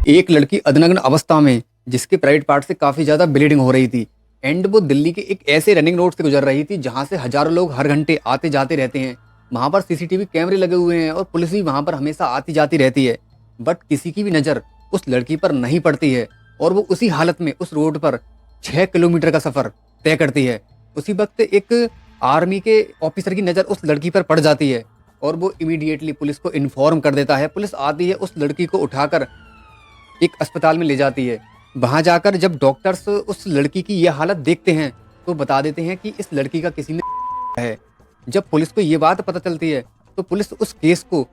एक लड़की अधनग्न अवस्था में जिसके प्राइवेट पार्ट से काफी ज्यादा ब्लीडिंग हो रही थी एंड वो दिल्ली के एक ऐसे रनिंग रोड से गुजर रही थी जहां से हजारों लोग हर घंटे आते जाते रहते हैं। वहां पर सीसीटीवी कैमरे लगे हुए हैं और पुलिस भी वहां पर हमेशा आती जाती रहती है, बट किसी की भी नजर उस लड़की पर नहीं पड़ती है और वो उसी हालत में उस रोड पर 6 किलोमीटर का सफर तय करती है। उसी वक्त एक आर्मी के ऑफिसर की नजर उस लड़की पर पड़ जाती है और वो इमीडिएटली पुलिस को इन्फॉर्म कर देता है। पुलिस आती है, उस लड़की को उठाकर एक अस्पताल में ले जाती है। वहां जाकर जब डॉक्टर्स उस लड़की की यह हालत देखते हैं तो बता देते हैं कि इस लड़की का किसी ने है। जब पुलिस को ये बात पता चलती है तो पुलिस उस केस को,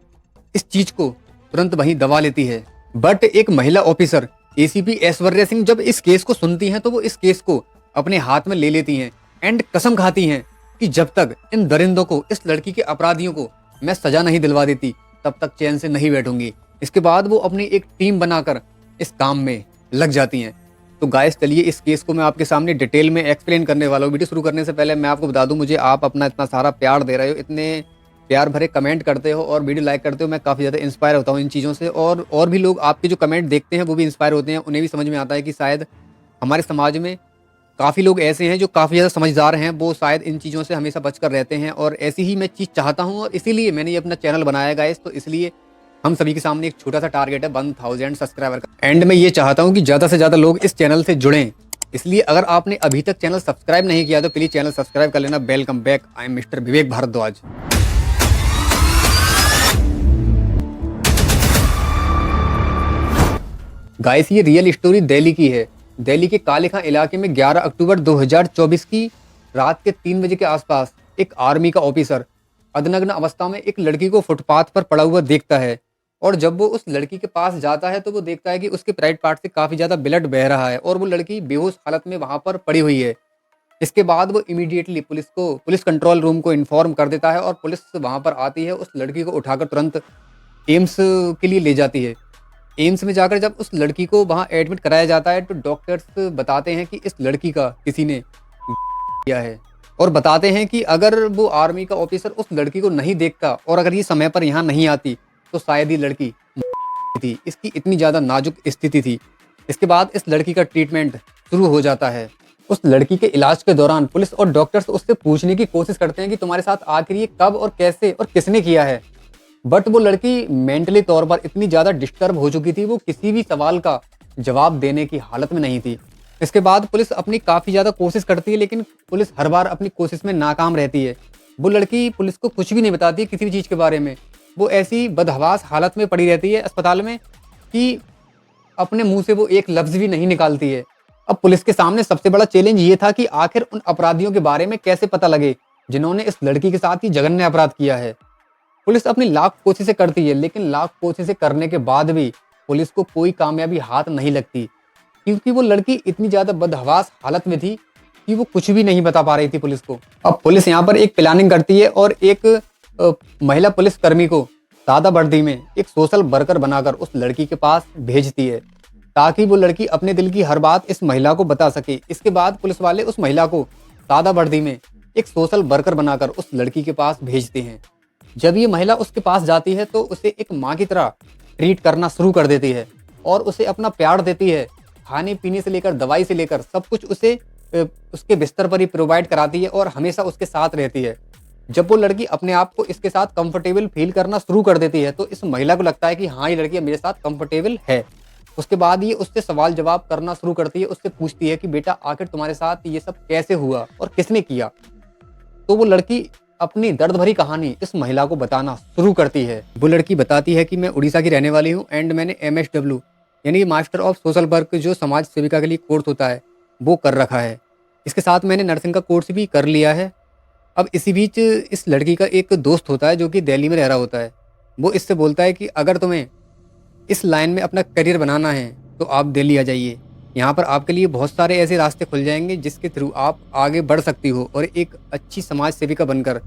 इस चीज को तुरंत वहीं दबा लेती है। बट एक महिला ऑफिसर एसीपी ऐश्वर्या सिंह जब इस केस को सुनती हैं तो वो इस केस को अपने हाथ में ले लेती हैं एंड कसम खाती हैं कि जब तक इन दरिंदों को, इस लड़की के अपराधियों को मैं सजा नहीं दिलवा देती तब तक चैन से नहीं बैठूंगी। इसके बाद वो अपनी एक टीम बनाकर इस काम में लग जाती हैं। तो गाइस चलिए इस केस को मैं आपके सामने डिटेल में एक्सप्लेन करने वाला हूँ। वीडियो शुरू करने से पहले मैं आपको बता दूं, मुझे आप अपना इतना सारा प्यार दे रहे हो, इतने प्यार भरे कमेंट करते हो और वीडियो लाइक करते हो, मैं काफ़ी ज़्यादा इंस्पायर होता हूँ इन चीज़ों से। और भी लोग आपके जो कमेंट देखते हैं वो भी इंस्पायर होते हैं, उन्हें भी समझ में आता है कि शायद हमारे समाज में काफ़ी लोग ऐसे हैं जो काफ़ी ज़्यादा समझदार हैं, वो शायद इन चीज़ों से हमेशा बचकर रहते हैं और ऐसी ही मैं चीज़ चाहता हूँ और इसीलिए मैंने ये अपना चैनल बनाया गाइस। तो इसलिए हम सभी के सामने एक छोटा सा टारगेट है 1000 सब्सक्राइबर का एंड मैं ये चाहता हूँ कि ज़्यादा से ज़्यादा लोग इस चैनल से जुड़ें। इसलिए अगर आपने अभी तक चैनल सब्सक्राइब नहीं किया तो प्लीज़ चैनल सब्सक्राइब कर लेना। Welcome back, I am mister Vivek Bhardwaj. Guys ये रियल स्टोरी दिल्ली की है। दिल्ली के काले खां इलाके में 11 अक्टूबर 2024 की रात के 3 बजे के आसपास एक आर्मी का ऑफिसर अधनग्न अवस्था में एक लड़की को फुटपाथ पर पड़ा हुआ देखता है और जब वो उस लड़की के पास जाता है तो वो देखता है कि उसके प्राइवेट पार्ट से काफी ज्यादा ब्लड बह रहा है और वो लड़की बेहोश हालत में वहां पर पड़ी हुई है। इसके बाद वो इमीडिएटली पुलिस कंट्रोल रूम को इन्फॉर्म कर देता है और पुलिस वहां पर आती है, उस लड़की को उठाकर तुरंत एम्स के लिए ले जाती है। एम्स में जाकर जब उस लड़की को वहां एडमिट कराया जाता है तो डॉक्टर्स बताते हैं कि इस लड़की का किसी ने किया है और बताते हैं कि अगर वो आर्मी का ऑफिसर उस लड़की को नहीं देखता और अगर ये समय पर यहाँ नहीं आती तो शायद ये लड़की थी। इसकी इतनी ज़्यादा नाजुक स्थिति थी। इसके बाद इस लड़की का ट्रीटमेंट शुरू हो जाता है। उस लड़की के इलाज के दौरान पुलिस और डॉक्टर्स उससे पूछने की कोशिश करते हैं कि तुम्हारे साथ आखिर ये कब और कैसे और किसने किया है, बट वो लड़की मेंटली तौर पर इतनी ज़्यादा डिस्टर्ब हो चुकी थी, वो किसी भी सवाल का जवाब देने की हालत में नहीं थी। इसके बाद पुलिस अपनी काफ़ी ज़्यादा कोशिश करती है लेकिन पुलिस हर बार अपनी कोशिश में नाकाम रहती है। वो लड़की पुलिस को कुछ भी नहीं बताती किसी भी चीज़ के बारे में। वो ऐसी बदहवास हालत में पड़ी रहती है अस्पताल में कि अपने मुंह से वो एक लफ्ज़ भी नहीं निकालती है। अब पुलिस के सामने सबसे बड़ा चैलेंज ये था कि आखिर उन अपराधियों के बारे में कैसे पता लगे जिन्होंने इस लड़की के साथ ही जघन्य अपराध किया है। पुलिस अपनी लाख कोशिशें करती है लेकिन लाख कोशिशें करने के बाद भी पुलिस को कोई कामयाबी हाथ नहीं लगती क्योंकि वो लड़की इतनी ज्यादा बदहवास हालत में थी कि वो कुछ भी नहीं बता पा रही थी पुलिस को। अब पुलिस यहाँ पर एक प्लानिंग करती है और एक महिला पुलिस कर्मी को सादा वर्दी में एक सोशल वर्कर बनाकर उस लड़की के पास भेजती है ताकि वो लड़की अपने दिल की हर बात इस महिला को बता सके। इसके बाद पुलिस वाले उस महिला को सादा वर्दी में एक सोशल वर्कर बनाकर उस लड़की के पास भेजते हैं। जब ये महिला उसके पास जाती है तो उसे एक माँ की तरह ट्रीट करना शुरू कर देती है और उसे अपना प्यार देती है। खाने पीने से लेकर दवाई से लेकर सब कुछ उसे उसके बिस्तर पर ही प्रोवाइड कराती है और हमेशा उसके साथ रहती है। जब वो लड़की अपने आप को इसके साथ कंफर्टेबल फील करना शुरू कर देती है तो इस महिला को लगता है कि हाँ ये लड़की मेरे साथ कंफर्टेबल है। उसके बाद ये उससे सवाल जवाब करना शुरू करती है, उससे पूछती है कि बेटा आखिर तुम्हारे साथ ये सब कैसे हुआ और किसने किया। तो वो लड़की अपनी दर्द भरी कहानी इस महिला को बताना शुरू करती है। वो लड़की बताती है कि मैं उड़ीसा की रहने वाली हूँ एंड मैंने MSW यानी मास्टर ऑफ सोशल वर्क जो समाज सेविका के लिए कोर्स होता है वो कर रखा है। इसके साथ मैंने नर्सिंग का कोर्स भी कर लिया है। अब इसी बीच इस लड़की का एक दोस्त होता है जो कि दिल्ली में रह रहा होता है। वो इससे बोलता है कि अगर तुम्हें इस लाइन में अपना करियर बनाना है तो आप दिल्ली आ जाइए। यहाँ पर आपके लिए बहुत सारे ऐसे रास्ते खुल जाएंगे जिसके थ्रू आप आगे बढ़ सकती हो और एक अच्छी समाज सेविका बनकर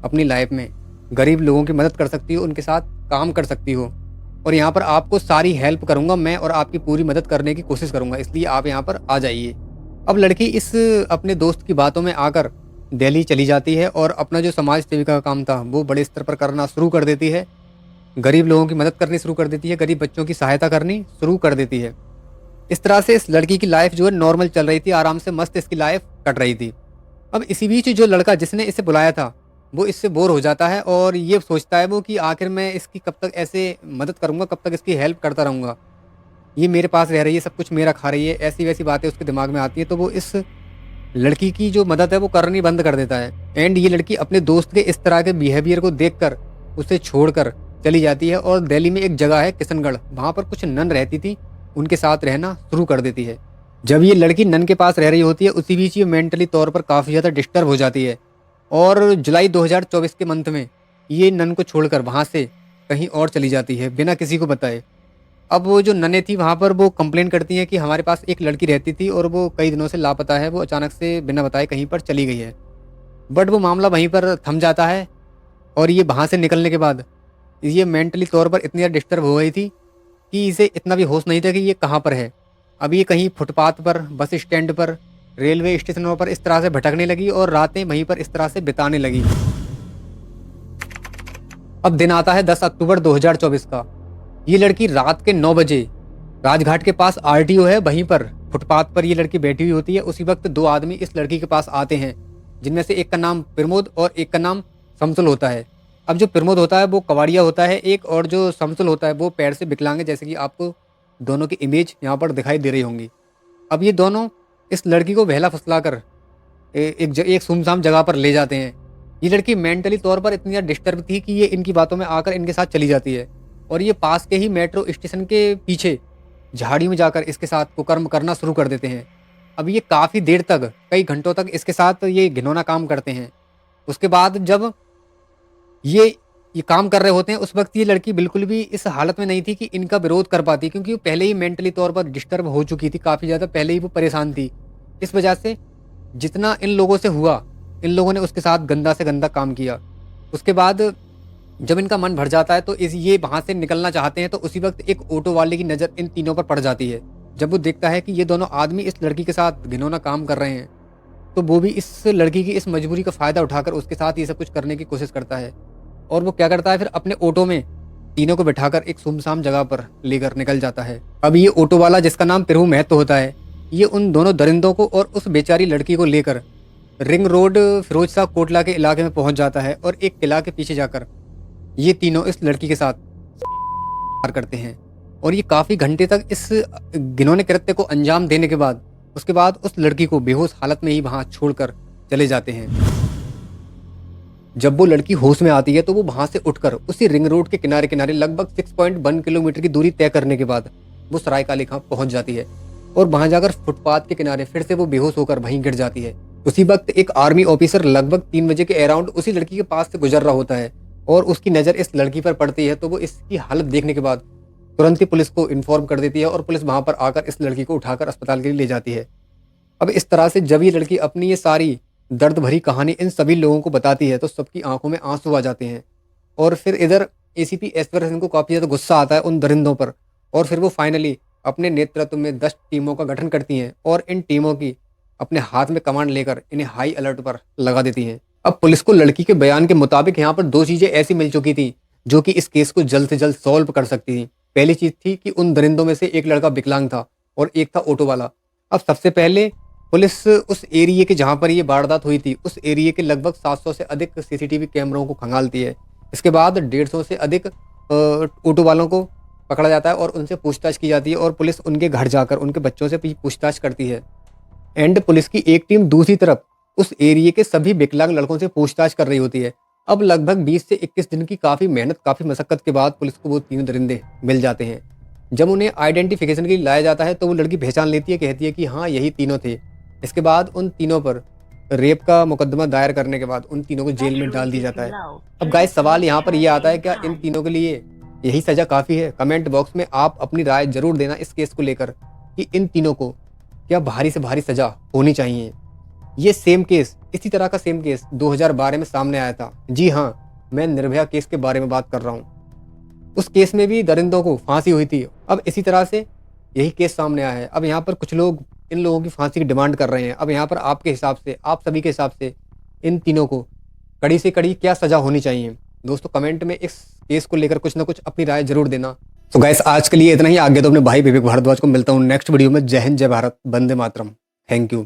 अपनी लाइफ में गरीब लोगों की मदद कर सकती हो, उनके साथ काम कर सकती हो और यहाँ पर आपको सारी हेल्प करूँगा मैं और आपकी पूरी मदद करने की कोशिश करूँगा, इसलिए आप यहाँ पर आ जाइए। अब लड़की इस अपने दोस्त की बातों में आकर दिल्ली चली जाती है और अपना जो समाज सेविका का काम था वो बड़े स्तर पर करना शुरू कर देती है। गरीब लोगों की मदद करनी शुरू कर देती है, गरीब बच्चों की सहायता करनी शुरू कर देती है। इस तरह से इस लड़की की लाइफ जो है नॉर्मल चल रही थी, आराम से मस्त इसकी लाइफ कट रही थी। अब इसी बीच जो लड़का जिसने इसे बुलाया था, वो इससे बोर हो जाता है और ये सोचता है वो कि आखिर मैं इसकी कब तक ऐसे मदद करूँगा, कब तक इसकी हेल्प करता रहूँगा। ये मेरे पास रह रही है, सब कुछ मेरा खा रही है, ऐसी-वैसी बातें उसके दिमाग में आती हैं, तो वो इस लड़की की जो मदद है वो करनी बंद कर देता है। एंड ये लड़की अपने दोस्त के इस तरह के बिहेवियर को देखकर उसे छोड़कर चली जाती है और दिल्ली में एक जगह है किशनगढ़, वहाँ पर कुछ नन रहती थी, उनके साथ रहना शुरू कर देती है। जब ये लड़की नन के पास रह रही होती है, उसी बीच ये मेंटली तौर पर काफ़ी ज़्यादा डिस्टर्ब हो जाती है और जुलाई 2024 के मंथ में ये नन को छोड़कर वहाँ से कहीं और चली जाती है बिना किसी को बताए। अब वो जो ननें थी वहाँ पर वो कंप्लेन करती हैं कि हमारे पास एक लड़की रहती थी और वो कई दिनों से लापता है, वो अचानक से बिना बताए कहीं पर चली गई है। बट वो मामला वहीं पर थम जाता है और ये वहाँ से निकलने के बाद ये मेंटली तौर पर इतनी ज़्यादा डिस्टर्ब हो गई थी कि इसे इतना भी होश नहीं था कि ये कहाँ पर है। अब ये कहीं फुटपाथ पर, बस स्टैंड पर, रेलवे स्टेशनों पर इस तरह से भटकने लगी और रातें वहीं पर इस तरह से बिताने लगी। अब दिन आता है 10 अक्टूबर 2024 का। ये लड़की रात के 9 बजे राजघाट के पास आरटीओ है, वहीं पर फुटपाथ पर ये लड़की बैठी हुई होती है। उसी वक्त दो आदमी इस लड़की के पास आते हैं, जिनमें से एक का नाम प्रमोद और एक का नाम शमसुल होता है। अब जो प्रमोद होता है वो कवाड़िया होता है एक, और जो शमसुल होता है वो पैर से विकलांग है, जैसे कि आपको दोनों की इमेज यहाँ पर दिखाई दे रही होंगी। अब ये दोनों इस लड़की को बहला फुसला कर एक सुनसान जगह पर ले जाते हैं। ये लड़की मेंटली तौर पर इतनी ज़्यादा डिस्टर्ब थी कि ये इनकी बातों में आकर इनके साथ चली जाती है और ये पास के ही मेट्रो स्टेशन के पीछे झाड़ी में जाकर इसके साथ कुकर्म करना शुरू कर देते हैं। अब ये काफ़ी देर तक, कई घंटों तक इसके साथ ये घिनौना काम करते हैं। उसके बाद जब ये काम कर रहे होते हैं, उस वक्त ये लड़की बिल्कुल भी इस हालत में नहीं थी कि इनका विरोध कर पाती, क्योंकि वो पहले ही मेंटली तौर पर डिस्टर्ब हो चुकी थी काफ़ी ज़्यादा, पहले ही वो परेशान थी। इस वजह से जितना इन लोगों से हुआ, इन लोगों ने उसके साथ गंदा से गंदा काम किया। उसके बाद जब इनका मन भर जाता है तो ये वहाँ से निकलना चाहते हैं, तो उसी वक्त एक ऑटो वाले की नज़र इन तीनों पर पड़ जाती है। जब वो देखता है कि ये दोनों आदमी इस लड़की के साथ घिनौना काम कर रहे हैं, तो वो भी इस लड़की की इस मजबूरी का फ़ायदा उठाकर उसके साथ ये सब कुछ करने की कोशिश करता है। और वो क्या करता है, फिर अपने ऑटो में तीनों को बिठाकर एक सुनसान जगह पर लेकर निकल जाता है। अब ये ऑटो वाला, जिसका नाम प्रभु महतो होता है, ये उन दोनों दरिंदों को और उस बेचारी लड़की को लेकर रिंग रोड फिरोज शाह कोटला के इलाके में पहुंच जाता है और एक किला के पीछे जाकर ये तीनों इस लड़की के साथ पार करते हैं। और ये काफ़ी घंटे तक इस घिनौने कृत्य को अंजाम देने के बाद उसके बाद उस लड़की को बेहोश हालत में ही वहाँ छोड़कर चले जाते हैं। जब वो लड़की होश में आती है तो वो वहाँ से उठकर उसी रिंग रोड के किनारे किनारे लगभग 6.1 किलोमीटर की दूरी तय करने के बाद वो सरायकाली खां पहुँच जाती है और वहाँ जाकर फुटपाथ के किनारे फिर से वो बेहोश होकर वहीं गिर जाती है। उसी वक्त एक आर्मी ऑफिसर लगभग 3 बजे के अराउंड उसी लड़की के पास से गुजर रहा होता है और उसकी नज़र इस लड़की पर पड़ती है, तो वो इसकी हालत देखने के बाद तुरंत ही पुलिस को इन्फॉर्म कर देती है और पुलिस वहाँ पर आकर इस लड़की को उठाकर अस्पताल के लिए ले जाती है। अब इस तरह से जब ये लड़की अपनी ये सारी दर्द भरी कहानी इन सभी लोगों को बताती है तो सबकी आंखों में आंसू आ जाते हैं। और फिर इधर एसीपी ऐश्वर्य सिंह को काफ़ी ज़्यादा गुस्सा आता है उन दरिंदों पर, और फिर वो फाइनली अपने नेतृत्व में 10 टीमों का गठन करती हैं और इन टीमों की अपने हाथ में कमांड लेकर इन्हें हाई अलर्ट पर लगा देती हैं। अब पुलिस को लड़की के बयान के मुताबिक यहाँ पर 2 चीज़ें ऐसी मिल चुकी थी जो कि इस केस को जल्द से जल्द सॉल्व कर सकती थी। पहली चीज़ थी कि उन दरिंदों में से एक लड़का विकलांग था और एक था ऑटो वाला। अब सबसे पहले पुलिस उस एरिया के जहाँ पर ये वारदात हुई थी, उस एरिया के लगभग 700 से अधिक सीसीटीवी कैमरों को खंगालती है। इसके बाद 150 से अधिक ऑटो वालों को पकड़ा जाता है और उनसे पूछताछ की जाती है और पुलिस उनके घर जाकर उनके बच्चों से पूछताछ करती है। एंड पुलिस की एक टीम दूसरी तरफ उस एरिया के सभी विकलांग लड़कों से पूछताछ कर रही होती है। अब लगभग 20 से 21 दिन की काफ़ी मेहनत, काफ़ी मशक्कत के बाद पुलिस को वो तीनों दरिंदे मिल जाते हैं। जब उन्हें आइडेंटिफिकेशन के लिए लाया जाता है तो वो लड़की पहचान लेती है, कहती है कि हाँ यही तीनों थे। इसके बाद उन तीनों पर रेप का मुकदमा दायर करने के बाद उन तीनों को जेल में डाल दिया जाता है। अब गाइस सवाल यहाँ पर यह आता है, क्या इन तीनों के लिए यही सज़ा काफ़ी है? कमेंट बॉक्स में आप अपनी राय जरूर देना इस केस को लेकर कि इन तीनों को क्या भारी से भारी सज़ा होनी चाहिए। ये सेम केस, इसी तरह का सेम केस 2012 में सामने आया था। जी हाँ, मैं निर्भया केस के बारे में बात कर रहा हूँ। उस केस में भी दरिंदों को फांसी हुई थी। अब इसी तरह से यही केस सामने आया है। अब यहाँ पर कुछ लोग इन लोगों की फांसी की डिमांड कर रहे हैं। अब यहाँ पर आपके हिसाब से, आप सभी के हिसाब से इन तीनों को कड़ी से कड़ी क्या सज़ा होनी चाहिए? दोस्तों कमेंट में इस केस को लेकर कुछ ना कुछ अपनी राय जरूर देना। तो गाइस आज के लिए इतना ही। आगे तो अपने भाई विवेक भारद्वाज को मिलता हूँ नेक्स्ट वीडियो में। जय हिंद, जय भारत, वंदे मातरम। Thank you.